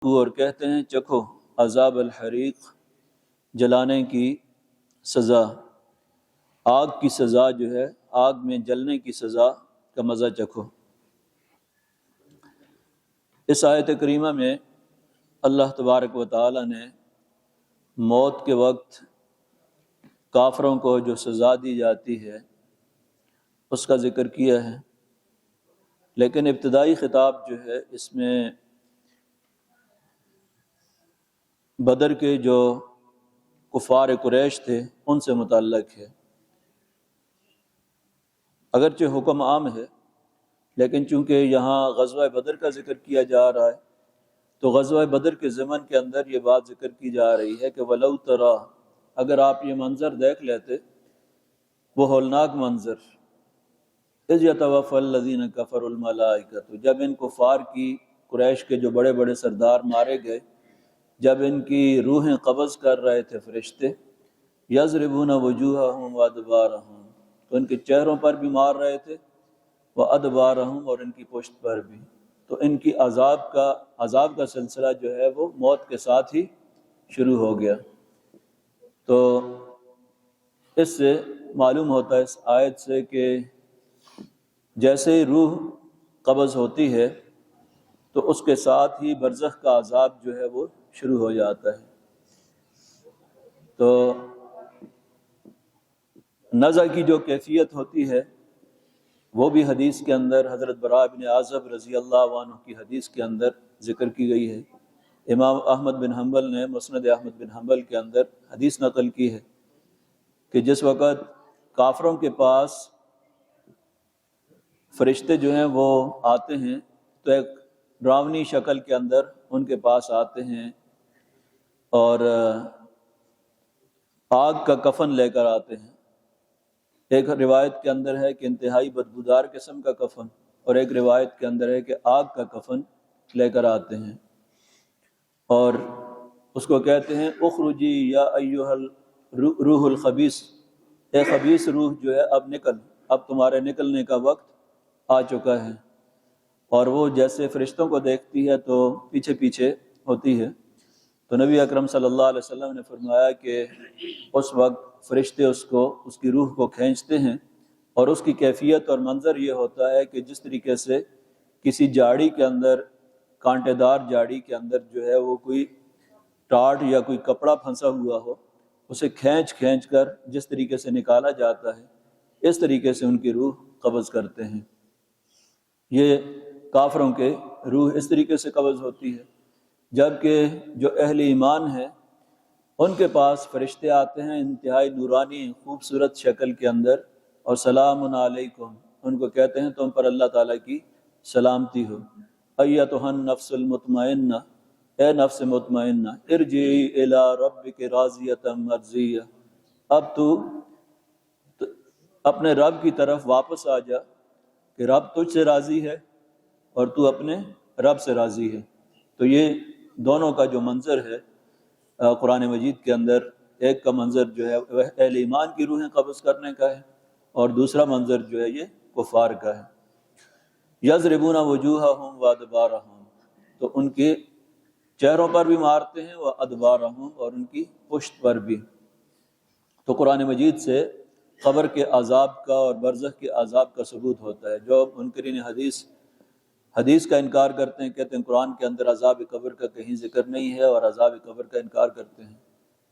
اور کہتے ہیں چکھو عذاب الحریق، جلانے کی سزا، آگ کی سزا جو ہے، آگ میں جلنے کی سزا کا مزہ چکھو۔ اس آیت کریمہ میں اللہ تبارک و تعالی نے موت کے وقت کافروں کو جو سزا دی جاتی ہے اس کا ذکر کیا ہے، لیکن ابتدائی خطاب جو ہے اس میں بدر کے جو کفار قریش تھے ان سے متعلق ہے۔ اگرچہ حکم عام ہے، لیکن چونکہ یہاں غزوہ بدر کا ذکر کیا جا رہا ہے تو غزوہ بدر کے ضمن کے اندر یہ بات ذکر کی جا رہی ہے کہ وَلَوْ تَرَىٰ، اگر آپ یہ منظر دیکھ لیتے، وہ ہولناک منظر، اِذْ يَتَوَفَّى الَّذِينَ كَفَرُوا الْمَلَائِكَةُ، جب ان کفار کی، قریش کے جو بڑے بڑے سردار مارے گئے، جب ان کی روحیں قبض کر رہے تھے فرشتے، یضربون وجوہہم وادبارہم، تو ان کے چہروں پر بھی مار رہے تھے، وادبارہم، اور ان کی پشت پر بھی، تو ان کی عذاب کا سلسلہ جو ہے وہ موت کے ساتھ ہی شروع ہو گیا۔ تو اس سے معلوم ہوتا ہے اس آیت سے کہ جیسے ہی روح قبض ہوتی ہے تو اس کے ساتھ ہی برزخ کا عذاب جو ہے وہ شروع ہو جاتا ہے۔ تو نزع کی جو کیفیت ہوتی ہے وہ بھی حدیث کے اندر حضرت براء بن عازب رضی اللہ عنہ کی حدیث کے اندر ذکر کی گئی ہے۔ امام احمد بن حنبل نے مسند احمد بن حنبل کے اندر حدیث نقل کی ہے کہ جس وقت کافروں کے پاس فرشتے جو ہیں وہ آتے ہیں تو ایک ڈراؤنی شکل کے اندر ان کے پاس آتے ہیں اور آگ کا کفن لے کر آتے ہیں۔ ایک روایت کے اندر ہے کہ انتہائی بدبودار قسم کا کفن، اور ایک روایت کے اندر ہے کہ آگ کا کفن لے کر آتے ہیں، اور اس کو کہتے ہیں اخرجی یا ایھا الروح الخبیث، اے خبیث روح جو ہے اب نکل، اب تمہارے نکلنے کا وقت آ چکا ہے۔ اور وہ جیسے فرشتوں کو دیکھتی ہے تو پیچھے پیچھے ہوتی ہے، تو نبی اکرم صلی اللہ علیہ وسلم نے فرمایا کہ اس وقت فرشتے اس کی روح کو کھینچتے ہیں، اور اس کی کیفیت اور منظر یہ ہوتا ہے کہ جس طریقے سے کسی جاڑی کے اندر، کانٹے دار جاڑی کے اندر جو ہے وہ کوئی ٹاٹ یا کوئی کپڑا پھنسا ہوا ہو، اسے کھینچ کر جس طریقے سے نکالا جاتا ہے، اس طریقے سے ان کی روح قبض کرتے ہیں۔ یہ کافروں کے روح اس طریقے سے قبض ہوتی ہے، جبکہ جو اہل ایمان ہیں ان کے پاس فرشتے آتے ہیں انتہائی نورانی خوبصورت شکل کے اندر، اور سلام علیکم، ان کو کہتے ہیں تم پر اللہ تعالیٰ کی سلامتی ہو، ایتھا النفس المطمئنہ، اے نفس مطمئنہ، ارجعی الی ربک راضیۃ مرضیہ، اب تو اپنے رب کی طرف واپس آ جا کہ رب تجھ سے راضی ہے اور تو اپنے رب سے راضی ہے۔ تو یہ دونوں کا جو منظر ہے قرآن مجید کے اندر، ایک کا منظر جو ہے وہ اہل ایمان کی روحیں قبض کرنے کا ہے، اور دوسرا منظر جو ہے یہ کفار کا ہے۔ یضربون وجوہہم وادبارہم، تو ان کے چہروں پر بھی مارتے ہیں، وادبارہم، اور ان کی پشت پر بھی۔ تو قرآن مجید سے قبر کے عذاب کا اور برزخ کے عذاب کا ثبوت ہوتا ہے۔ جو منکرین حدیث کا انکار کرتے ہیں، کہتے ہیں قرآن کے اندر عذاب قبر کا کہیں ذکر نہیں ہے اور عذاب قبر کا انکار کرتے ہیں،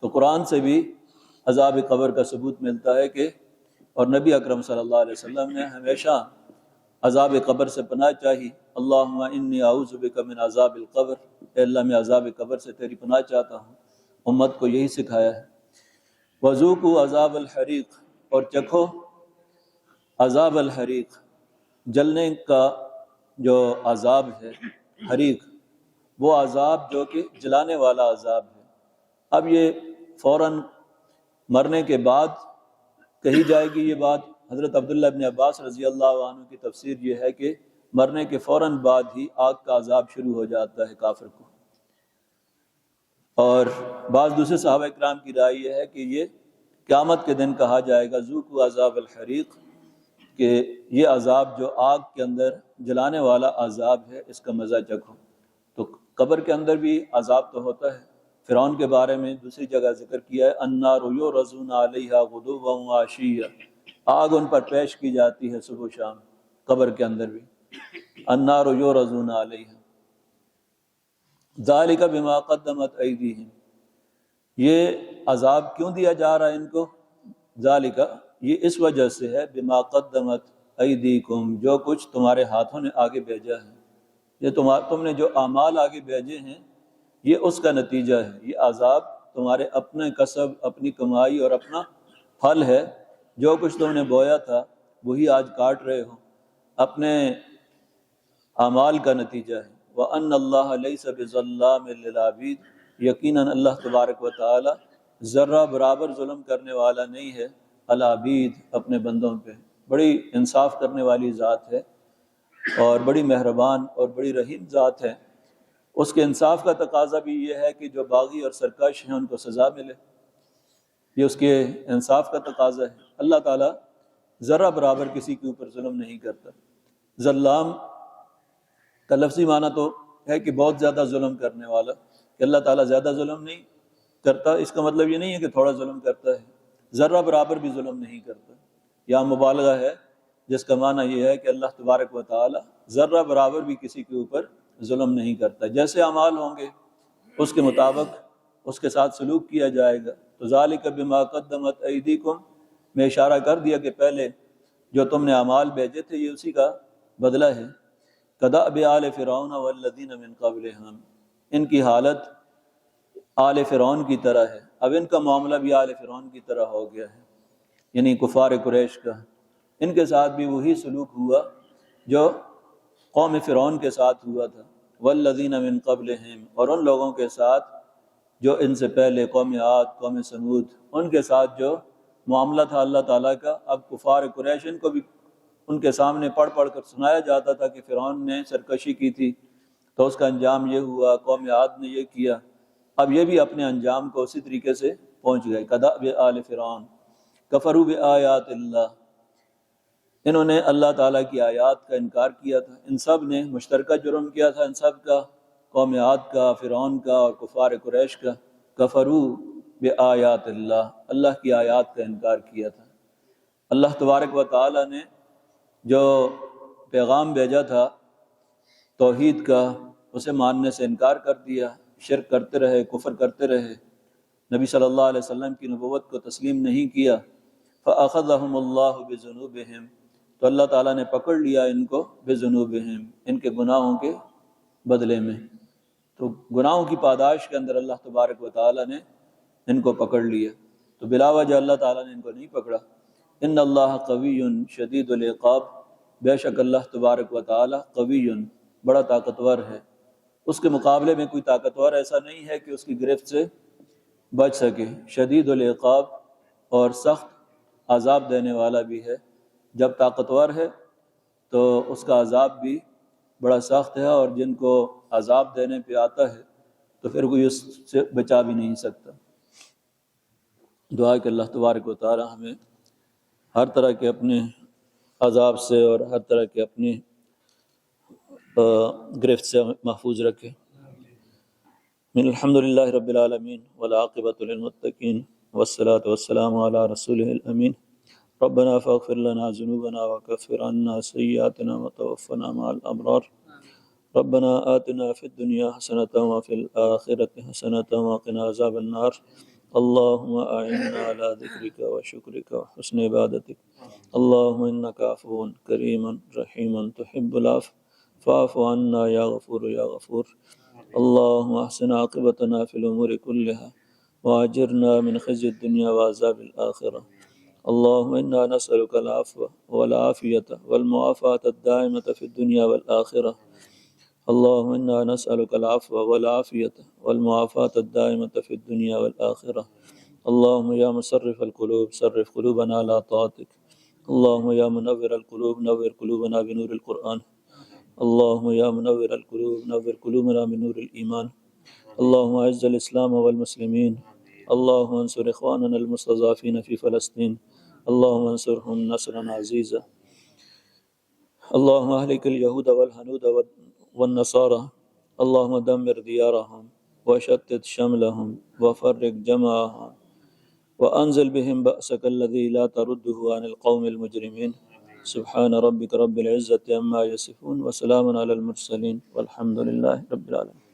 تو قرآن سے بھی عذاب قبر کا ثبوت ملتا ہے کہ، اور نبی اکرم صلی اللہ علیہ وسلم نے ہمیشہ عذاب قبر سے پناہ چاہی، اللہم انی اعوذ بک من عذاب القبر، اے اللہ میں عذاب قبر سے تیری پناہ چاہتا ہوں۔ امت کو یہی سکھایا ہے۔ وذوقوا عذاب الحریق، اور چکھو عذاب الحریق، جلنے کا جو عذاب ہے، حریق، وہ عذاب جو کہ جلانے والا عذاب ہے۔ اب یہ فوراً مرنے کے بعد کہی جائے گی یہ بات۔ حضرت عبداللہ بن عباس رضی اللہ عنہ کی تفسیر یہ ہے کہ مرنے کے فوراً بعد ہی آگ کا عذاب شروع ہو جاتا ہے کافر کو، اور بعض دوسرے صحابہ اکرام کی رائے یہ ہے کہ یہ قیامت کے دن کہا جائے گا ذوقوا عذاب الحریق، کہ یہ عذاب جو آگ کے اندر جلانے والا عذاب ہے اس کا مزہ چکھو۔ تو قبر کے اندر بھی عذاب تو ہوتا ہے۔ فرعون کے بارے میں دوسری جگہ ذکر کیا ہے، النار یعرضون علیہا غدوا وعشیا، آگ ان پر پیش کی جاتی ہے صبح و شام۔ قبر کے اندر بھی النار یعرضون علیہا ذالک بما قدمت ایدیہم، یہ عذاب کیوں دیا جا رہا ہے ان کو؟ ذالک، یہ اس وجہ سے ہے، بما قدمت ایدیکم، جو کچھ تمہارے ہاتھوں نے آگے بھیجا ہے، یہ تم نے جو اعمال آگے بھیجے ہیں یہ اس کا نتیجہ ہے۔ یہ عذاب تمہارے اپنے کسب، اپنی کمائی اور اپنا پھل ہے۔ جو کچھ تم نے بویا تھا وہی آج کاٹ رہے ہو، اپنے اعمال کا نتیجہ ہے۔ وَأَنَّ اللَّهَ لَيْسَ بِظَلَّامٍ لِّلْعَبِيدِ، یقیناً اللہ تبارک و تعالی ذرہ برابر ظلم کرنے والا نہیں ہے العبید، اپنے بندوں پہ۔ بڑی انصاف کرنے والی ذات ہے اور بڑی مہربان اور بڑی رحیم ذات ہے۔ اس کے انصاف کا تقاضا بھی یہ ہے کہ جو باغی اور سرکش ہیں ان کو سزا ملے، یہ اس کے انصاف کا تقاضا ہے۔ اللہ تعالیٰ ذرہ برابر کسی کے اوپر ظلم نہیں کرتا۔ ظلام کا لفظی معنی تو ہے کہ بہت زیادہ ظلم کرنے والا، کہ اللہ تعالیٰ زیادہ ظلم نہیں کرتا، اس کا مطلب یہ نہیں ہے کہ تھوڑا ظلم کرتا ہے، ذرہ برابر بھی ظلم نہیں کرتا۔ یہاں مبالغہ ہے جس کا معنی یہ ہے کہ اللہ تبارک و تعالی ذرہ برابر بھی کسی کے اوپر ظلم نہیں کرتا۔ جیسے اعمال ہوں گے اس کے مطابق اس کے ساتھ سلوک کیا جائے گا۔ تو ذالک بما قدمت ایدیکم میں اشارہ کر دیا کہ پہلے جو تم نے اعمال بھیجے تھے یہ اسی کا بدلہ ہے۔ کدأب آل فرعون والذین من قبلہم، ان کی حالت آل فرعون کی طرح ہے۔ اب ان کا معاملہ بھی آل فرعون کی طرح ہو گیا ہے، یعنی کفار قریش کا۔ ان کے ساتھ بھی وہی سلوک ہوا جو قوم فرعون کے ساتھ ہوا تھا۔ والذین من قبلہم، اور ان لوگوں کے ساتھ جو ان سے پہلے قوم عاد، قوم سمود، ان کے ساتھ جو معاملہ تھا اللہ تعالیٰ کا۔ اب کفار قریش ان کو بھی ان کے سامنے پڑھ پڑھ کر سنایا جاتا تھا کہ فرعون نے سرکشی کی تھی تو اس کا انجام یہ ہوا، قوم عاد نے یہ کیا۔ اب یہ بھی اپنے انجام کو اسی طریقے سے پہنچ گئے۔ کدأب آل فرعون کفروا بآیات اللہ، انہوں نے اللہ تعالیٰ کی آیات کا انکار کیا تھا۔ ان سب نے مشترکہ جرم کیا تھا، ان سب کا، قوم عاد کا، فرعون کا اور کفار قریش کا۔ کفروا بآیات اللہ، اللہ کی آیات کا انکار کیا تھا۔ اللہ تبارک و تعالیٰ نے جو پیغام بھیجا تھا توحید کا، اسے ماننے سے انکار کر دیا، شرک کرتے رہے، کفر کرتے رہے، نبی صلی اللہ علیہ وسلم کی نبوت کو تسلیم نہیں کیا۔ فأخذهم اللہ بذنوبہم، تو اللہ تعالیٰ نے پکڑ لیا ان کو بذنوبہم، ان کے گناہوں کے بدلے میں۔ تو گناہوں کی پاداش کے اندر اللہ تبارک و تعالیٰ نے ان کو پکڑ لیا، تو بلا وجہ اللہ تعالیٰ نے ان کو نہیں پکڑا۔ ان اللہ قوی شدید العقاب، بے شک اللہ تبارک و تعالیٰ قوی، بڑا طاقتور ہے۔ اس کے مقابلے میں کوئی طاقتور ایسا نہیں ہے کہ اس کی گرفت سے بچ سکے۔ شدید العقاب، اور سخت عذاب دینے والا بھی ہے۔ جب طاقتور ہے تو اس کا عذاب بھی بڑا سخت ہے، اور جن کو عذاب دینے پہ آتا ہے تو پھر کوئی اس سے بچا بھی نہیں سکتا۔ دعا ہے کہ اللہ تبارک و تعالی ہمیں ہر طرح کے اپنے عذاب سے اور ہر طرح کے اپنی گرفت سے محفوظ رکھے۔ من الحمد للہ رب العالمین والعاقبۃ للمتقین والصلاة والسلام علی رسولہ الامین۔ ربنا فاغفر لنا ذنوبنا وكفر عنا سیئاتنا وتوفنا مع الابرار۔ ربنا آتنا فی الدنیا حسنة وفی الآخرة حسنة وقنا عذاب النار۔ اللهم أعنا على ذكرك وشكرك وحسن عبادتك۔ اللهم إنك عفو كريم رحيم تحب العفو فاعف عنا يا غفور يا غفور۔ اللهم أحسن عاقبتنا في الأمور كلها وأجرنا من خزي الدنيا وعذاب الآخرة۔ اللهم إنا نسألك العفو والعافية والمعافاة الدائمة في الدنيا والآخرة۔ اللهم إنا نسألك العفو والعافية والمعافاة الدائمة في الدنيا والآخرة۔ اللهم يا مصرف القلوب صرف قلوبنا على طاعتك۔ اللهم يا منور القلوب نور قلوبنا بنور القرآن۔ اللهم يا منور القلوب نور قلوبنا بنور الإيمان۔ اللهم أعز الإسلام والمسلمين۔ اللهم انصر إخواننا المستضعفين في فلسطين۔ اللهم انصرهم نصرا عزيزا۔ اللهم أهلك اليهود والهنود والنصارى اللهم دمر ديارهم وشتت شملهم وفرق جمعهم وأنزل بهم بأسك الذي لا ترده عن القوم المجرمين سبحان ربك رب العزة عما يصفون وسلام على المرسلين والحمد لله رب العالمين.